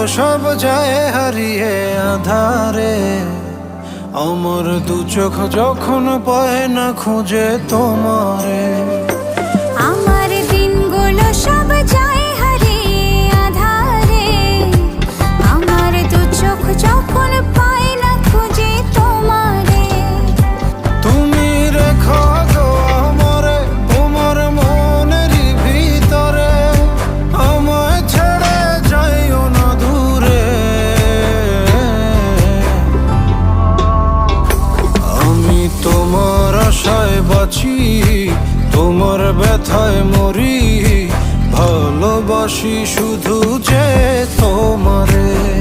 সব যায় হারিয়ে আধারে। আমার দু চোখ যখন পায় না খুঁজে তোমারে। আমার দিনগুলো সব যায় হারিয়ে আধারে। আমার দু চোখ যখন পায় না খুঁজে তোমারে। তুমি রেখো গো আমারে তোমার মনেরই ভিতরে, আমায় ছেড়ে যাইও না দূরে। আমি তোমার আশায় বাঁচি, তোমার ব্যথায় মরি, ভালোবাসি শুধু যে তোমারে।